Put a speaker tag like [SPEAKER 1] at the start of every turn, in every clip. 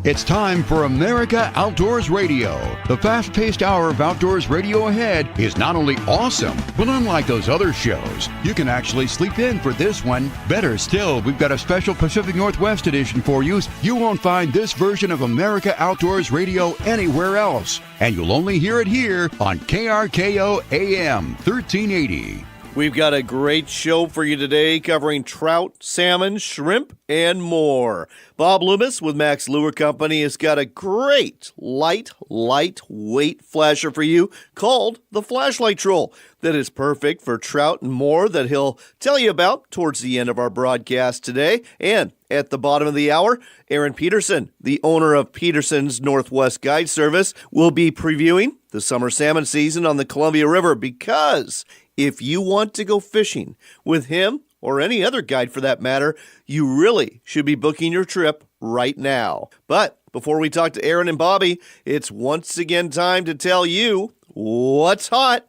[SPEAKER 1] It's time for America Outdoors Radio. The fast-paced hour of outdoors radio ahead is not only awesome, but unlike those other shows, you can actually sleep in for this one. Better still, we've got a special Pacific Northwest edition for you. You won't find this version of America Outdoors Radio anywhere else, and you'll only hear it here on KRKO AM 1380.
[SPEAKER 2] We've got a great show for you today covering trout, salmon, shrimp, and more. Bob Loomis with Mack's Lure Company has got a great lightweight flasher for you called the Flashlight Troll that is perfect for trout and more that he'll tell you about towards the end of our broadcast today. And at the bottom of the hour, Aaron Peterson, the owner of Peterson's Northwest Guide Service, will be previewing the summer salmon season on the Columbia River, because if you want to go fishing with him, or any other guide for that matter, you really should be booking your trip right now. But before we talk to Aaron and Bobby, it's once again time to tell you what's hot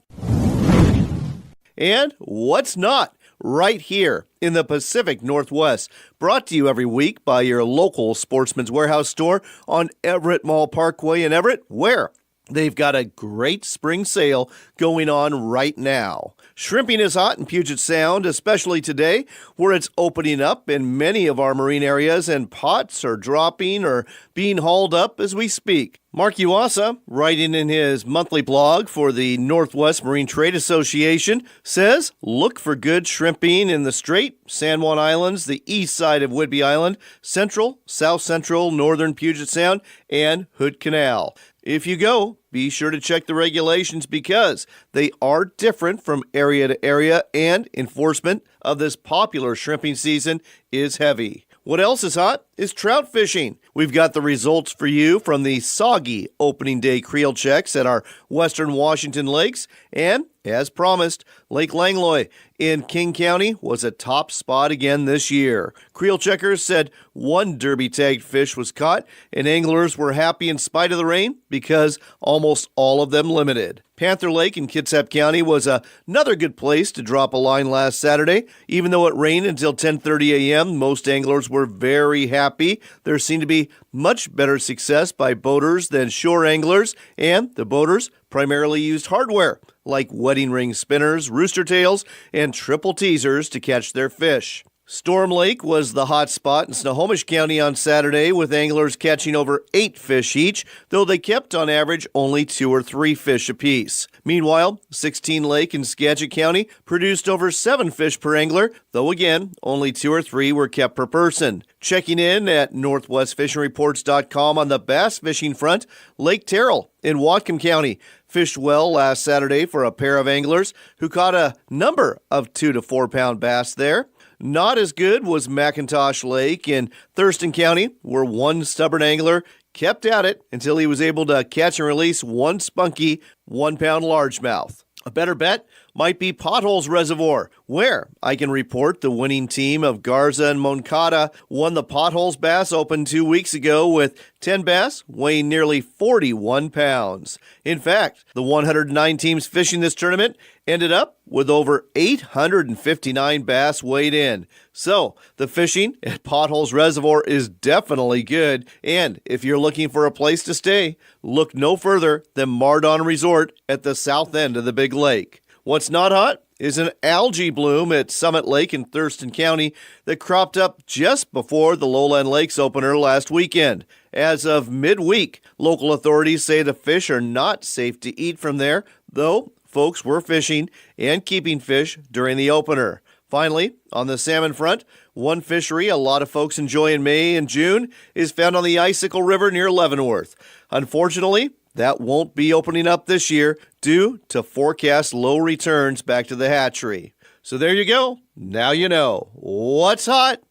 [SPEAKER 2] and what's not right here in the Pacific Northwest. Brought to you every week by your local Sportsman's Warehouse store on Everett Mall Parkway in Everett, where they've got a great spring sale going on right now. Shrimping is hot in Puget Sound, especially today, where it's opening up in many of our marine areas, and pots are dropping or being hauled up as we speak. Mark Uasa, writing in his monthly blog for the Northwest Marine Trade Association, says, look for good shrimping in the Strait, San Juan Islands, the east side of Whidbey Island, central, south central, northern Puget Sound, and Hood Canal. If you go, be sure to check the regulations, because they are different from area to area, and enforcement of this popular shrimping season is heavy. What else is hot is trout fishing. We've got the results for you from the soggy opening day creel checks at our western Washington lakes, and as promised, Lake Langlois in King County was a top spot again this year. Creel checkers said one derby-tagged fish was caught, and anglers were happy in spite of the rain because almost all of them limited. Panther Lake in Kitsap County was another good place to drop a line last Saturday. Even though it rained until 10:30 a.m., most anglers were very happy. There seemed to be much better success by boaters than shore anglers, and the boaters primarily used hardware like wedding ring spinners, rooster tails, and triple teasers to catch their fish. Storm Lake was the hot spot in Snohomish County on Saturday, with anglers catching over 8 fish each, though they kept on average only 2 or 3 fish apiece. Meanwhile, 16 Lake in Skagit County produced over 7 fish per angler, though again, only 2 or 3 were kept per person. Checking in at northwestfishingreports.com on the bass fishing front, Lake Terrell in Whatcom County fished well last Saturday for a pair of anglers who caught a number of 2 to 4 pound bass there. Not as good was McIntosh Lake in Thurston County, where one stubborn angler kept at it until he was able to catch and release one spunky 1 pound largemouth. A better bet might be Potholes Reservoir, where I can report the winning team of Garza and Moncada won the Potholes Bass Open 2 weeks ago with 10 bass weighing nearly 41 pounds. In fact, the 109 teams fishing this tournament ended up with over 859 bass weighed in. So, the fishing at Potholes Reservoir is definitely good, and if you're looking for a place to stay, look no further than Mardon Resort at the south end of the Big Lake. What's not hot is an algae bloom at Summit Lake in Thurston County that cropped up just before the Lowland Lakes opener last weekend. As of midweek, local authorities say the fish are not safe to eat from there, though folks were fishing and keeping fish during the opener. Finally, on the salmon front, one fishery a lot of folks enjoy in May and June is found on the Icicle River near Leavenworth. Unfortunately, that won't be opening up this year due to forecast low returns back to the hatchery. So there you go. Now you know what's hot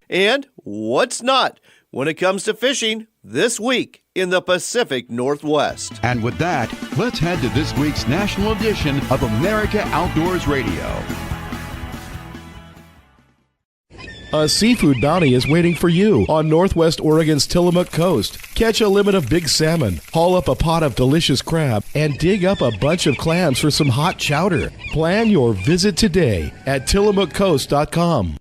[SPEAKER 2] and what's not when it comes to fishing this week in the Pacific Northwest.
[SPEAKER 1] And with that, let's head to this week's national edition of America Outdoors Radio.
[SPEAKER 3] A seafood bounty is waiting for you on Northwest Oregon's Tillamook Coast. Catch a limit of big salmon, haul up a pot of delicious crab, and dig up a bunch of clams for some hot chowder. Plan your visit today at tillamookcoast.com.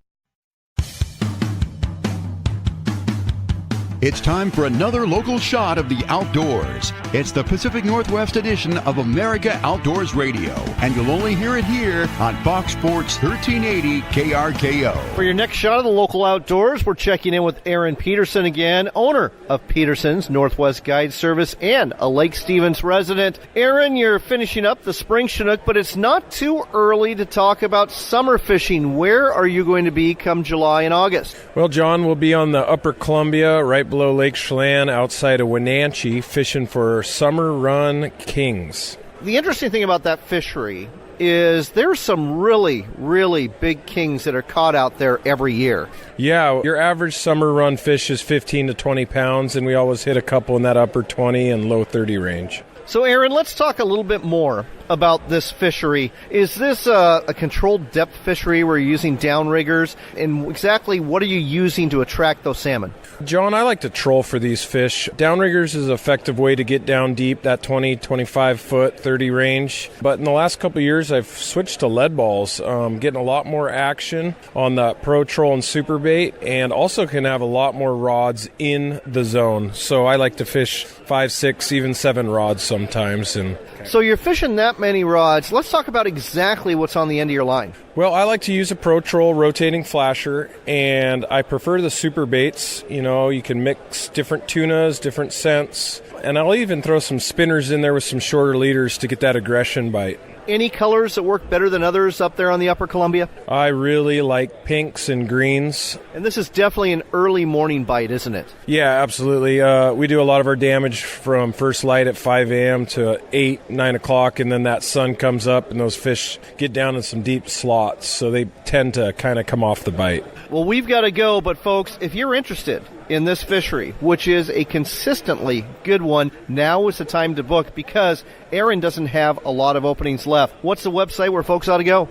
[SPEAKER 1] It's time for another local shot of the outdoors. It's the Pacific Northwest edition of America Outdoors Radio, and you'll only hear it here on Fox Sports 1380 KRKO.
[SPEAKER 2] For your next shot of the local outdoors, we're checking in with Aaron Peterson again, owner of Peterson's Northwest Guide Service and a Lake Stevens resident. Aaron, you're finishing up the spring Chinook, but it's not too early to talk about summer fishing. Where are you going to be come July and August?
[SPEAKER 4] Well, John, we'll be on the Upper Columbia, right below Lake Chelan, outside of Wenatchee, fishing for summer run kings.
[SPEAKER 2] The interesting thing about that fishery is there's some really, really big kings that are caught out there every year.
[SPEAKER 4] Yeah, your average summer run fish is 15 to 20 pounds, and we always hit a couple in that upper 20 and low 30 range.
[SPEAKER 2] So, Aaron, let's talk a little bit more about this fishery. Is this a controlled depth fishery where you're using downriggers? And exactly what are you using to attract those salmon?
[SPEAKER 4] John, I like to troll for these fish. Downriggers is an effective way to get down deep, that 20, 25 foot, 30 range. But in the last couple of years, I've switched to lead balls, getting a lot more action on the Pro Troll and Super Bait, and also can have a lot more rods in the zone. So I like to fish 5, 6, even 7 rods sometimes.
[SPEAKER 2] So you're fishing that many rods. Let's talk about exactly what's on the end of your line.
[SPEAKER 4] Well, I like to use a Pro Troll rotating flasher, and I prefer the super baits. You know, you can mix different tunas, different scents, and I'll even throw some spinners in there with some shorter leaders to get that aggression bite.
[SPEAKER 2] Any colors that work better than others up there on the Upper Columbia?
[SPEAKER 4] I really like pinks and greens.
[SPEAKER 2] And this is definitely an early morning bite, isn't it?
[SPEAKER 4] Yeah, absolutely. We do a lot of our damage from first light at 5 a.m. to 8, 9 o'clock, and then that sun comes up and those fish get down in some deep slots, so they tend to kind of come off the bite.
[SPEAKER 2] Well, we've got to go, but folks, if you're interested in this fishery, which is a consistently good one, now is the time to book because Aaron doesn't have a lot of openings left. What's the website where folks ought to go?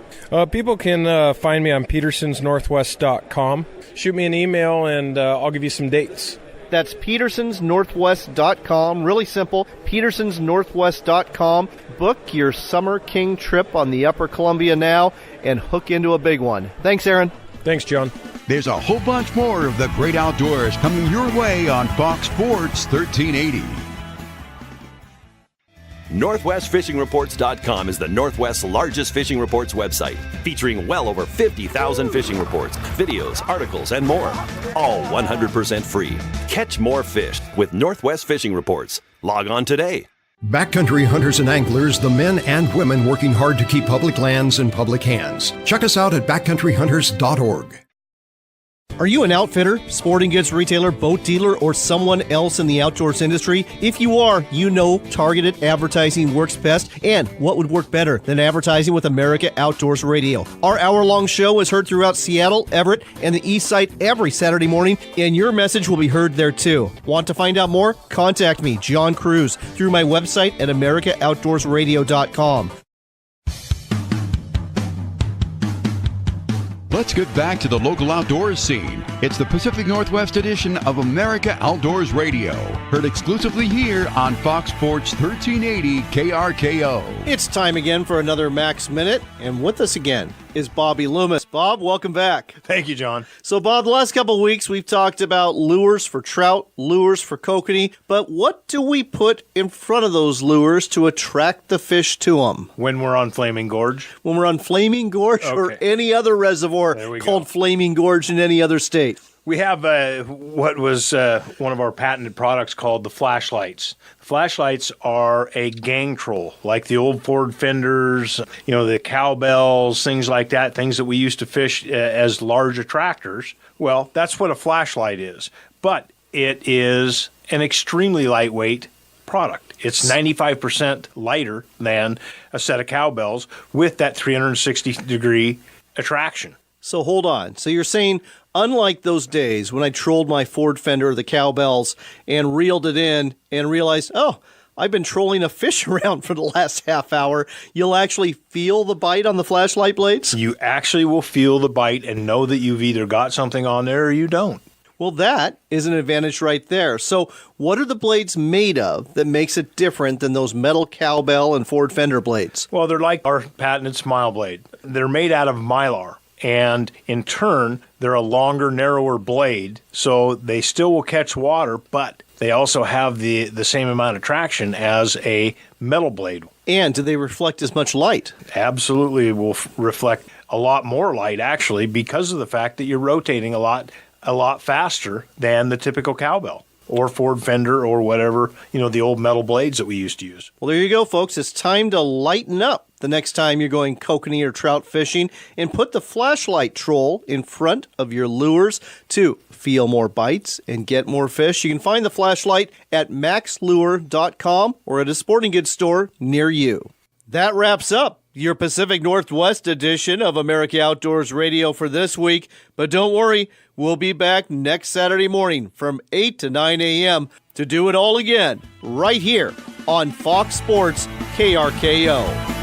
[SPEAKER 4] People can find me on petersonsnorthwest.com. Shoot me an email and I'll give you some dates.
[SPEAKER 2] That's petersonsnorthwest.com. Really simple, petersonsnorthwest.com. Book your Summer King trip on the Upper Columbia now and hook into a big one. Thanks, Aaron.
[SPEAKER 4] Thanks, John.
[SPEAKER 1] There's a whole bunch more of the great outdoors coming your way on Fox Sports 1380.
[SPEAKER 5] NorthwestFishingReports.com is the Northwest's largest fishing reports website, featuring well over 50,000 fishing reports, videos, articles, and more. All 100% free. Catch more fish with Northwest Fishing Reports. Log on today.
[SPEAKER 6] Backcountry hunters and anglers, the men and women working hard to keep public lands in public hands. Check us out at backcountryhunters.org.
[SPEAKER 2] Are you an outfitter, sporting goods retailer, boat dealer, or someone else in the outdoors industry? If you are, you know targeted advertising works best, and what would work better than advertising with America Outdoors Radio? Our hour-long show is heard throughout Seattle, Everett, and the East Side every Saturday morning, and your message will be heard there too. Want to find out more? Contact me, John Cruz, through my website at americaoutdoorsradio.com.
[SPEAKER 1] Let's get back to the local outdoors scene. It's the Pacific Northwest edition of America Outdoors Radio, heard exclusively here on Fox Sports 1380 KRKO.
[SPEAKER 2] It's time again for another Max Minute, and with us again is Bobby Loomis. Bob, welcome back.
[SPEAKER 7] Thank you, John.
[SPEAKER 2] So, Bob, the last couple of weeks we've talked about lures for trout, lures for kokanee, but what do we put in front of those lures to attract the fish to them?
[SPEAKER 7] When we're on Flaming Gorge?
[SPEAKER 2] When we're on Flaming Gorge or any other reservoir called Flaming Gorge in any other state?
[SPEAKER 7] We have what was one of our patented products called the flashlights. Flashlights are a gang troll, like the old Ford fenders, you know, the cowbells, things like that, things that we used to fish as large attractors. Well, that's what a flashlight is. But it is an extremely lightweight product. It's 95% lighter than a set of cowbells with that 360-degree attraction.
[SPEAKER 2] So hold on. So you're saying, unlike those days when I trolled my Ford fender, the cowbells, and reeled it in and realized, oh, I've been trolling a fish around for the last half hour, you'll actually feel the bite on the flashlight blades?
[SPEAKER 7] You actually will feel the bite and know that you've either got something on there or you don't.
[SPEAKER 2] Well, that is an advantage right there. So what are the blades made of that makes it different than those metal cowbell and Ford fender blades?
[SPEAKER 7] Well, they're like our patented Smile blade. They're made out of mylar. and in turn, they're a longer, narrower blade, so they still will catch water, but they also have the same amount of traction as a metal blade.
[SPEAKER 2] And do they reflect as much light?
[SPEAKER 7] Absolutely will reflect a lot more light, actually, because of the fact that you're rotating a lot faster than the typical cowbell or Ford fender or whatever, the old metal blades that we used to use.
[SPEAKER 2] Well, there you go, folks. It's time to lighten up the next time you're going kokanee or trout fishing, and put the flashlight troll in front of your lures to feel more bites and get more fish. You can find the flashlight at maxlure.com or at a sporting goods store near you. That wraps up your Pacific Northwest edition of America Outdoors Radio for this week. But don't worry, we'll be back next Saturday morning from 8 to 9 a.m. to do it all again right here on Fox Sports KRKO.